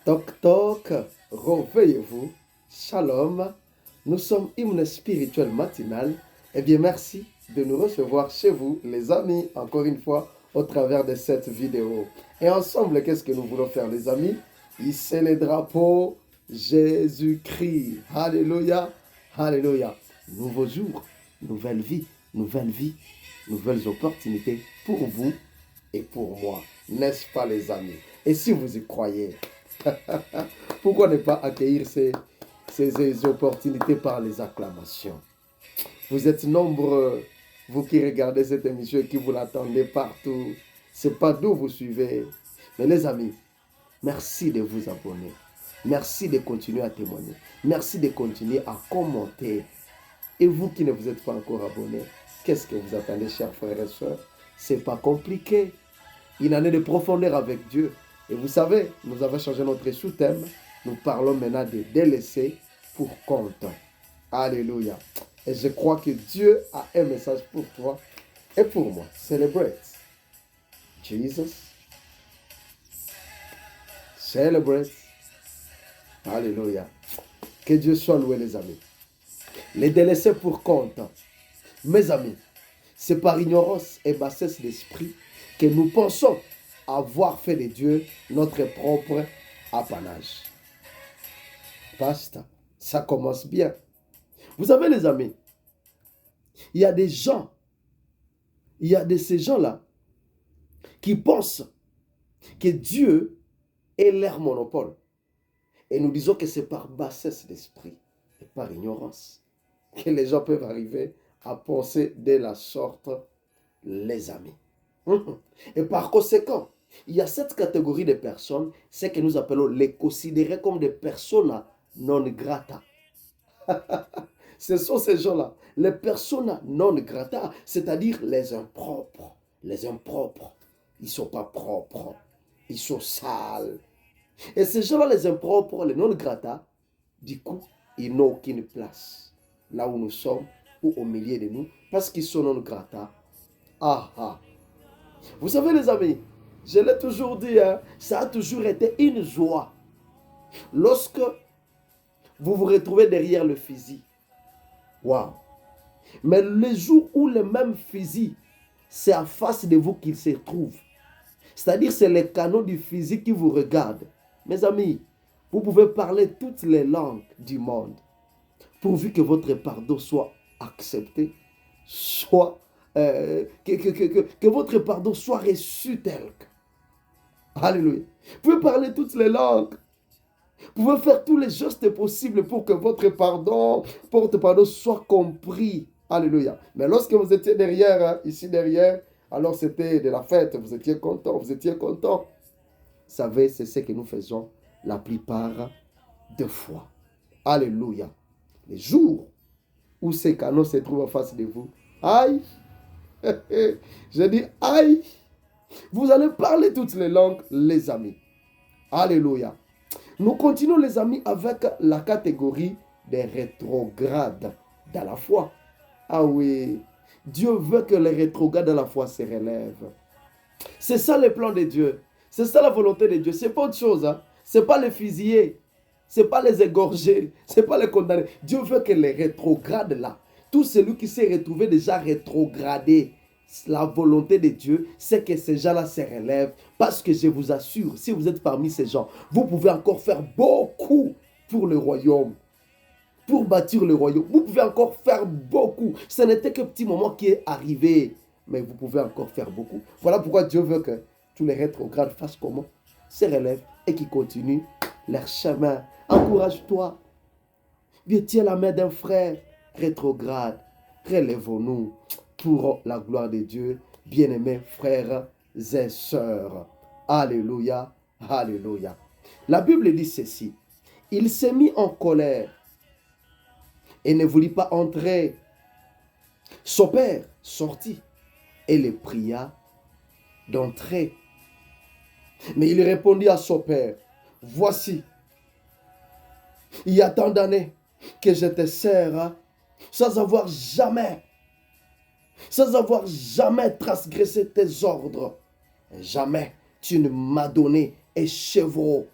Toc toc, réveillez-vous. Shalom. Nous sommes hymne spirituel matinal. Eh bien, merci de nous recevoir chez vous, les amis, encore une fois, au travers de cette vidéo. Et ensemble, qu'est-ce que nous voulons faire, les amis? Hisser les drapeaux Jésus-Christ. Alléluia. Alléluia. Nouveau jour, nouvelle vie, nouvelles opportunités pour vous et pour moi. N'est-ce pas, les amis? Et si vous y croyez, pourquoi ne pas accueillir ces opportunités par les acclamations? Vous êtes nombreux, vous qui regardez cette émission et qui vous l'attendez partout. C'est pas d'où vous suivez. Mais les amis, merci de vous abonner. Merci de continuer à témoigner. Merci de continuer à commenter. Et vous qui ne vous êtes pas encore abonnés, qu'est-ce que vous attendez, chers frères et sœurs? C'est pas compliqué. Une année de profondeur avec Dieu. Et vous savez, nous avons changé notre sous-thème. Nous parlons maintenant de délaissés pour compte. Alléluia. Et je crois que Dieu a un message pour toi et pour moi. Celebrate. Jesus. Celebrate. Alléluia. Que Dieu soit loué, les amis. Les délaissés pour compte. Mes amis, c'est par ignorance et bassesse d'esprit que nous pensons avoir fait de Dieu notre propre apanage. Basta, ça commence bien. Vous savez, les amis, il y a des gens, il y a de ces gens-là qui pensent que Dieu est leur monopole. Et nous disons que c'est par bassesse d'esprit et par ignorance que les gens peuvent arriver à penser de la sorte, les amis. Et par conséquent, il y a cette catégorie de personnes, c'est que nous appelons les considérer comme des personas non grata. Ce sont ces gens-là, les personas non grata, c'est-à-dire les impropres. Les impropres, ils ne sont pas propres, ils sont sales. Et ces gens-là, les impropres, les non grata, du coup, ils n'ont aucune place là où nous sommes ou au milieu de nous, parce qu'ils sont non grata. Ah ah. Vous savez, les amis, je l'ai toujours dit, hein, ça a toujours été une joie. Lorsque vous vous retrouvez derrière le fusil. Waouh! Mais le jour où le même fusil, c'est en face de vous qu'il se trouve. C'est-à-dire, c'est les canons du fusil qui vous regardent. Mes amis, vous pouvez parler toutes les langues du monde, pourvu que votre pardon soit accepté, soit que votre pardon soit reçu tel que. Alléluia. Vous pouvez parler toutes les langues. Vous pouvez faire tous les gestes possibles pour que votre pardon soit compris. Alléluia. Mais lorsque vous étiez derrière, hein, ici derrière, alors c'était de la fête. Vous étiez content, vous étiez content. Vous savez, c'est ce que nous faisons la plupart de fois. Alléluia. Les jours où ces canons se trouvent en face de vous, aïe, je dis aïe, vous allez parler toutes les langues, les amis. Alléluia. Nous continuons, les amis, avec la catégorie des rétrogrades dans la foi. Ah oui, Dieu veut que les rétrogrades dans la foi se relèvent. C'est ça le plan de Dieu. C'est ça la volonté de Dieu. C'est pas autre chose. Hein? C'est pas les fusiller. C'est pas les égorger. C'est pas les condamner. Dieu veut que les rétrogrades là, tout celui qui s'est retrouvé déjà rétrogradé, la volonté de Dieu, c'est que ces gens-là se relèvent. Parce que je vous assure, si vous êtes parmi ces gens, vous pouvez encore faire beaucoup pour le royaume. Pour bâtir le royaume. Vous pouvez encore faire beaucoup. Ce n'était qu'un petit moment qui est arrivé. Mais vous pouvez encore faire beaucoup. Voilà pourquoi Dieu veut que tous les rétrogrades fassent comment? Se relèvent et qui continuent leur chemin. Encourage-toi. Viens, tiens la main d'un frère rétrograde. Relèvons-nous pour la gloire de Dieu, bien-aimés frères et sœurs. Alléluia, alléluia. La Bible dit ceci. Il s'est mis en colère et ne voulut pas entrer. Son père sortit et le pria d'entrer. Mais il répondit à son père, voici, il y a tant d'années que je te sers sans avoir jamais transgressé tes ordres. Jamais tu ne m'as donné un chevreau.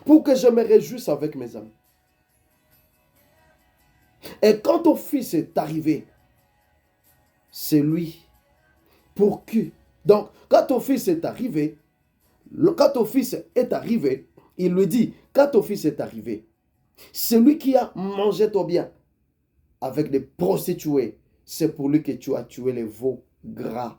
pour que je me réjouisse avec mes amis. Et quand ton fils est arrivé, c'est lui pour qui. Donc, quand ton fils est arrivé, il lui dit, quand ton fils est arrivé, celui qui a mangé ton bien avec des prostituées, c'est pour lui que tu as tué les veaux gras.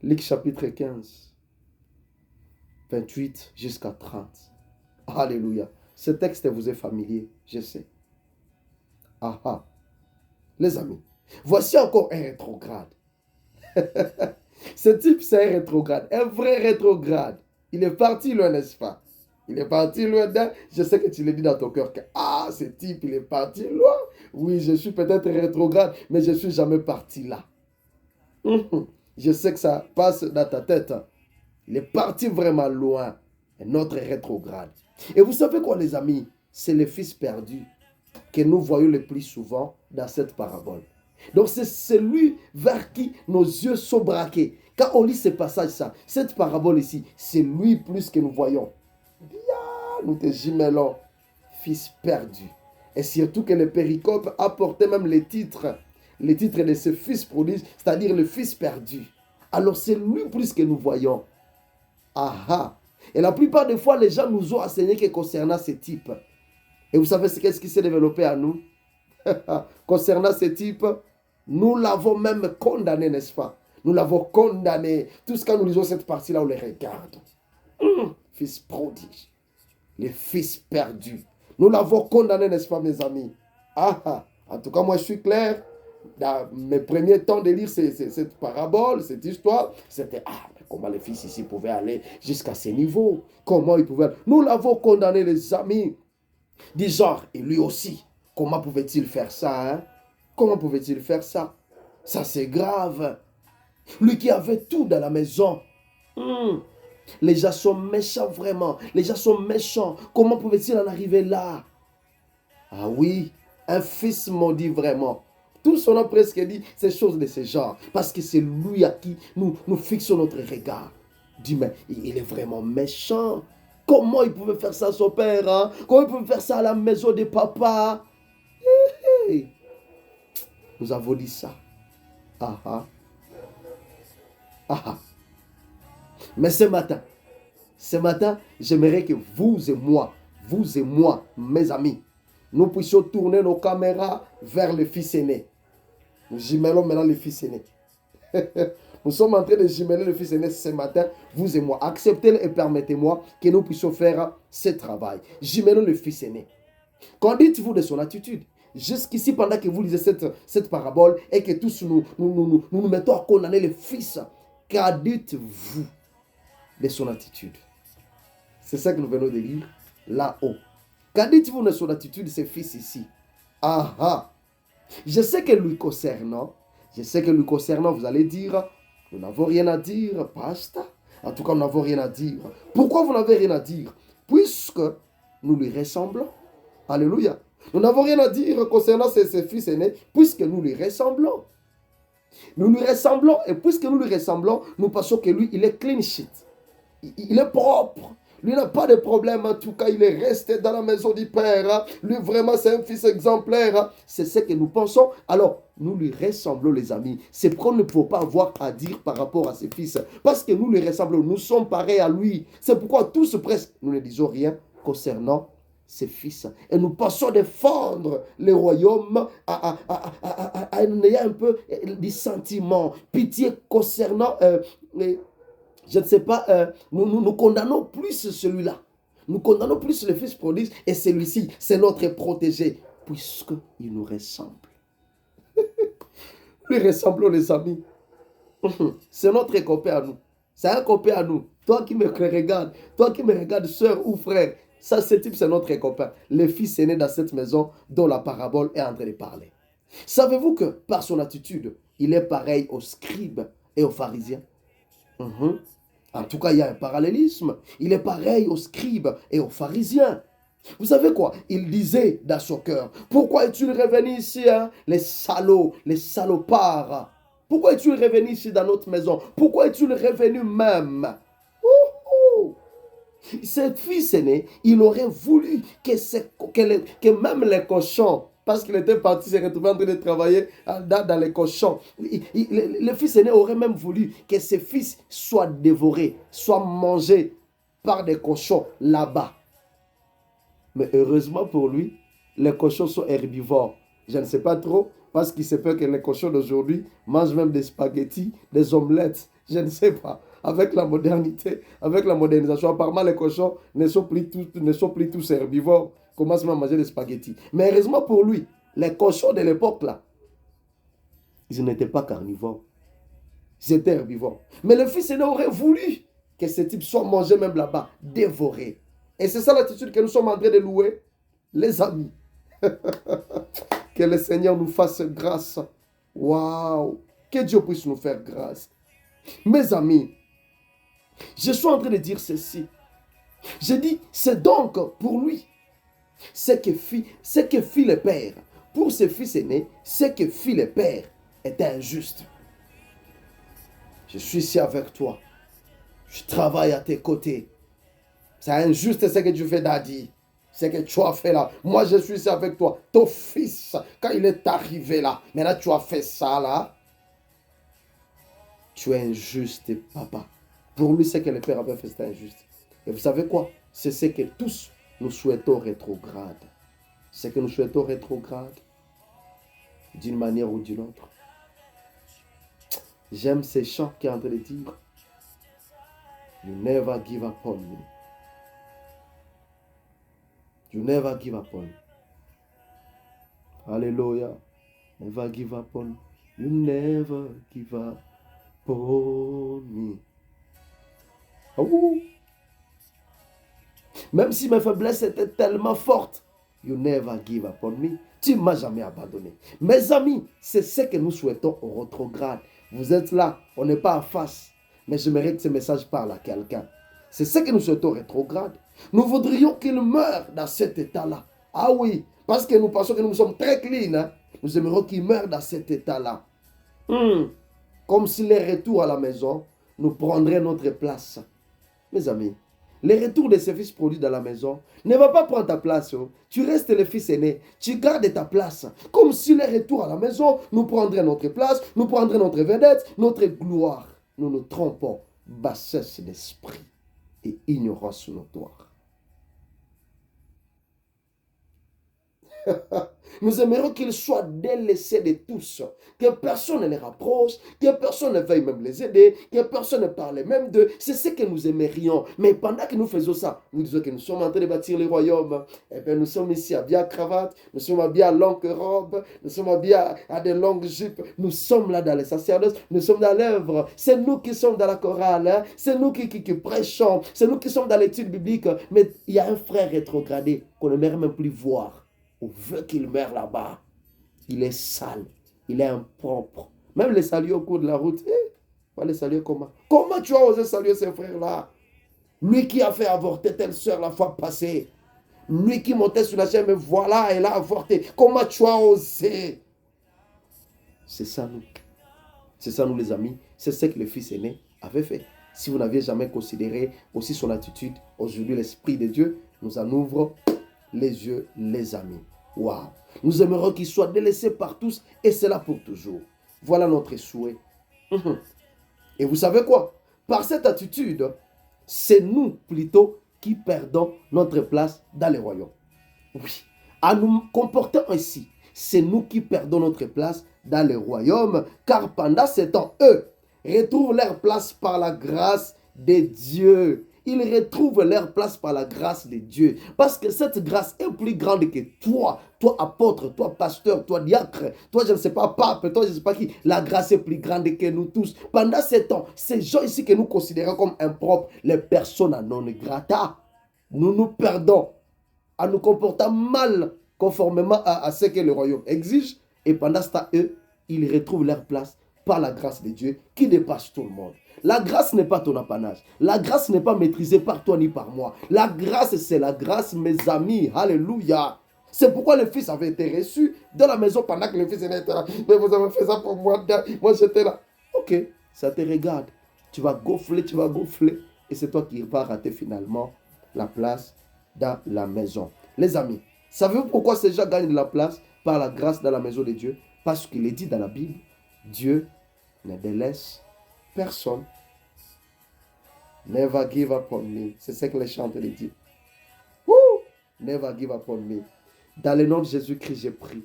Luc chapitre 15, 28 jusqu'à 30. Alléluia. Ce texte vous est familier, je sais. Ah. Les amis, voici encore un rétrograde. Ce type, c'est un rétrograde, un vrai rétrograde. Il est parti loin, n'est-ce pas? Il est parti loin d'un. Je sais que tu le dis dans ton cœur que ce type, il est parti loin. Oui, je suis peut-être rétrograde, mais je ne suis jamais parti là. Je sais que ça passe dans ta tête. Il est parti vraiment loin. Un autre rétrograde. Et vous savez quoi, les amis? C'est le fils perdu que nous voyons le plus souvent dans cette parabole. Donc c'est celui vers qui nos yeux sont braqués. Quand on lit ce passage, cette parabole ici, c'est lui plus que nous voyons. Bien, nous te jumelons, fils perdu. Et surtout que le péricope apportait même les titres de ce fils prodige, c'est-à-dire le fils perdu. Alors c'est lui plus que nous voyons. Et la plupart des fois, les gens nous ont enseigné que concernant ce type. Et vous savez qu'est-ce qui s'est développé à nous? Concernant ce type, nous l'avons même condamné, n'est-ce pas? Nous l'avons condamné. Tout ce quand nous lisons cette partie-là, on les regarde. Fils prodige. Les fils perdus. Nous l'avons condamné, n'est-ce pas, mes amis? En tout cas, moi, je suis clair. Dans mes premiers temps de lire cette parabole, cette histoire, c'était mais comment les fils ici pouvaient aller jusqu'à ce niveau? Comment ils pouvaient... Nous l'avons condamné, les amis. Du genre, et lui aussi, comment pouvait-il faire ça, hein? Comment pouvait-il faire ça? Ça, c'est grave. Lui qui avait tout dans la maison. Les gens sont méchants, vraiment. Les gens sont méchants. Comment pouvait-il en arriver là? Ah oui, un fils maudit vraiment. Tous on a presque dit ces choses de ce genre. Parce que c'est lui à qui nous fixons notre regard. Dis, mais il est vraiment méchant. Comment il pouvait faire ça à son père, hein? Comment il pouvait faire ça à la maison de papa? Nous avons dit ça. Mais ce matin, j'aimerais que vous et moi, mes amis, nous puissions tourner nos caméras vers le fils aîné. Nous jumelons maintenant le fils aîné. Nous sommes en train de jumeler le fils aîné ce matin, vous et moi. Acceptez-le et permettez-moi que nous puissions faire ce travail. Jumelons le fils aîné. Qu'en dites-vous de son attitude? Jusqu'ici, pendant que vous lisez cette parabole et que tous nous mettons à condamner le fils, qu'en dites-vous de son attitude? C'est ça que nous venons de lire là-haut. Qu'en dites-vous de son attitude de ce fils ici? Je sais que lui concernant, vous allez dire, nous n'avons rien à dire, pasteur. En tout cas, nous n'avons rien à dire. Pourquoi vous n'avez rien à dire? Puisque nous lui ressemblons. Alléluia. Nous n'avons rien à dire concernant ses fils aînés, puisque nous lui ressemblons. Nous lui ressemblons, et puisque nous lui ressemblons, nous pensons que lui, il est clean sheet. Il est propre. Lui n'a pas de problème, en tout cas, il est resté dans la maison du Père. Lui, vraiment, c'est un fils exemplaire. C'est ce que nous pensons. Alors, nous lui ressemblons, les amis. C'est pourquoi nous ne pouvons pas avoir à dire par rapport à ses fils. Parce que nous lui ressemblons, nous sommes pareils à lui. C'est pourquoi tous presque, nous ne disons rien concernant ses fils. Et nous pensons défendre le royaume en ayant un peu des sentiments, pitié concernant... je ne sais pas, nous condamnons plus celui-là. Nous condamnons plus le fils prodigue et celui-ci, c'est notre protégé, puisqu'il nous ressemble. Nous ressemblons, les amis. C'est notre copain à nous. C'est un copain à nous. Toi qui me regardes, soeur ou frère, ça, ce type, c'est notre copain. Le fils est né dans cette maison dont la parabole est en train de parler. Savez-vous que par son attitude, il est pareil aux scribes et aux pharisiens? En tout cas, il y a un parallélisme. Il est pareil aux scribes et aux pharisiens. Vous savez quoi? Il disait dans son cœur, pourquoi es-tu revenu ici, hein? Les salauds, les salopards. Pourquoi es-tu revenu ici dans notre maison? Pourquoi es-tu revenu même? Ce fils aîné, il aurait voulu que même les cochons, parce qu'il était parti se retrouver en train de travailler dans les cochons, le fils aîné aurait même voulu que ses fils soient dévorés, soient mangés par des cochons là-bas. Mais heureusement pour lui, les cochons sont herbivores. Je ne sais pas trop, parce qu'il se peut que les cochons d'aujourd'hui mangent même des spaghettis, des omelettes. Je ne sais pas. Avec la modernité, avec la modernisation, apparemment les cochons ne sont plus tous herbivores. Commencent même à manger des spaghettis. Mais heureusement pour lui, les cochons de l'époque là, ils n'étaient pas carnivores. Ils étaient herbivores. Mais le fils aîné aurait voulu que ce type soit mangé même là-bas, dévoré. Et c'est ça l'attitude que nous sommes en train de louer, les amis. Que le Seigneur nous fasse grâce. Waouh! Que Dieu puisse nous faire grâce. Mes amis, je suis en train de dire ceci. Je dis, c'est donc pour lui ce que fit le père. Pour ce fils aîné, ce que fit le père était injuste. Je suis ici avec toi. Je travaille à tes côtés. C'est injuste ce que tu fais, Daddy. Ce que tu as fait là. Moi, je suis ici avec toi. Ton fils, quand il est arrivé là, maintenant tu as fait ça là. Tu es injuste, papa. Pour lui, ce que le père avait fait, c'était injuste. Et vous savez quoi? C'est ce que tous nous souhaitons rétrograde. Ce que nous souhaitons rétrograde, d'une manière ou d'une autre. J'aime ces chants qui est en train de dire You never give up on me. You never give up on me. Alléluia. Never give up on me. You never give up on me. Oh. Même si mes faiblesses étaient tellement fortes, you never give up on me. Tu ne m'as jamais abandonné. Mes amis, c'est ce que nous souhaitons au rétrograde. Vous êtes là, on n'est pas en face. Mais j'aimerais que ce message parle à quelqu'un. C'est ce que nous souhaitons au rétrograde. Nous voudrions qu'il meure dans cet état-là. Ah oui, parce que nous pensons que nous sommes très clean. Hein? Nous aimerions qu'il meure dans cet état-là. Comme si les retours à la maison nous prendraient notre place. Mes amis, les retours de ces fils produits dans la maison ne va pas prendre ta place. Oh. Tu restes le fils aîné. Tu gardes ta place. Comme si les retours à la maison nous prendraient notre place, nous prendraient notre vedette, notre gloire. Nous nous trompons. Bassesse d'esprit et ignorance notoire. Nous aimerions qu'ils soient délaissés de tous, que personne ne les rapproche, que personne ne veuille même les aider, que personne ne parle même d'eux. C'est ce que nous aimerions. Mais pendant que nous faisons ça, nous disons que nous sommes en train de bâtir le royaume. Eh bien, nous sommes ici habillés à cravate, nous sommes habillés à longue robe, nous sommes habillés à des longues jupes. Nous sommes là dans les sacerdoces, nous sommes dans l'œuvre. C'est nous qui sommes dans la chorale, hein? C'est nous qui prêchons, c'est nous qui sommes dans l'étude biblique. Mais il y a un frère rétrogradé qu'on n'aimerait même plus voir. On veut qu'il meure là-bas. Il est sale. Il est impropre. Même les saluer au cours de la route. On va les saluer comment? Comment tu as osé saluer ces frères-là? Lui qui a fait avorter telle soeur la fois passée. Lui qui montait sur la chaîne, mais voilà, elle a avorté. Comment tu as osé? C'est ça nous. C'est ça nous les amis. C'est ce que le fils aîné avait fait. Si vous n'aviez jamais considéré aussi son attitude, aujourd'hui l'Esprit de Dieu nous en ouvre les yeux, les amis. Waouh! Nous aimerons qu'il soit délaissé par tous et c'est là pour toujours. Voilà notre souhait. Et vous savez quoi? Par cette attitude, c'est nous plutôt qui perdons notre place dans le royaume. Oui. À nous comporter ainsi, c'est nous qui perdons notre place dans le royaume, car pendant ce temps, eux retrouvent leur place par la grâce de Dieu. Ils retrouvent leur place par la grâce de Dieu. Parce que cette grâce est plus grande que toi. Toi apôtre, toi pasteur, toi diacre, toi je ne sais pas pape, toi je ne sais pas qui. La grâce est plus grande que nous tous. Pendant ce temps, ces gens ici que nous considérons comme impropres, les personnes non grata, nous nous perdons en nous comportant mal conformément à ce que le royaume exige. Et pendant ce temps, eux, ils retrouvent leur place par la grâce de Dieu qui dépasse tout le monde. La grâce n'est pas ton apanage. La grâce n'est pas maîtrisée par toi ni par moi. La grâce, c'est la grâce, mes amis. Alléluia. C'est pourquoi le fils avait été reçu dans la maison pendant que le fils était là. Mais vous avez fait ça pour moi. Moi, j'étais là. Ok, ça te regarde. Tu vas gonfler. Et c'est toi qui vas rater finalement la place dans la maison. Les amis, savez-vous pourquoi ces gens gagnent de la place par la grâce dans la maison de Dieu? Parce qu'il est dit dans la Bible, Dieu ne délaisse personne. Never give up on me. C'est ce que les chanteurs disent. Never give up on me. Dans le nom de Jésus-Christ, j'ai pris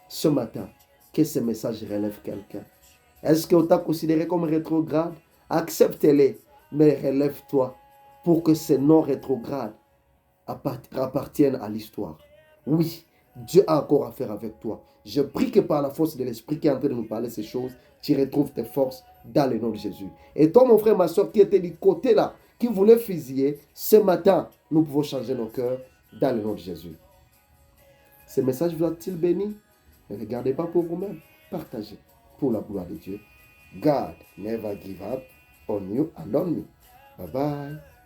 ce matin que ce message relève quelqu'un. Est-ce qu'on t'a considéré comme rétrograde? Accepte-les, mais relève-toi pour que ces noms rétrogrades appartiennent à l'histoire. Oui, Dieu a encore à faire avec toi. Je prie que par la force de l'Esprit qui est en train de nous parler ces choses, tu retrouves tes forces dans le nom de Jésus. Et toi, mon frère, ma soeur, qui était du côté là, qui voulait fusiller, ce matin, nous pouvons changer nos cœurs dans le nom de Jésus. Ce message vous a-t-il béni? Ne regardez pas pour vous-même. Partagez pour la gloire de Dieu. God never give up on you and on me. Bye bye.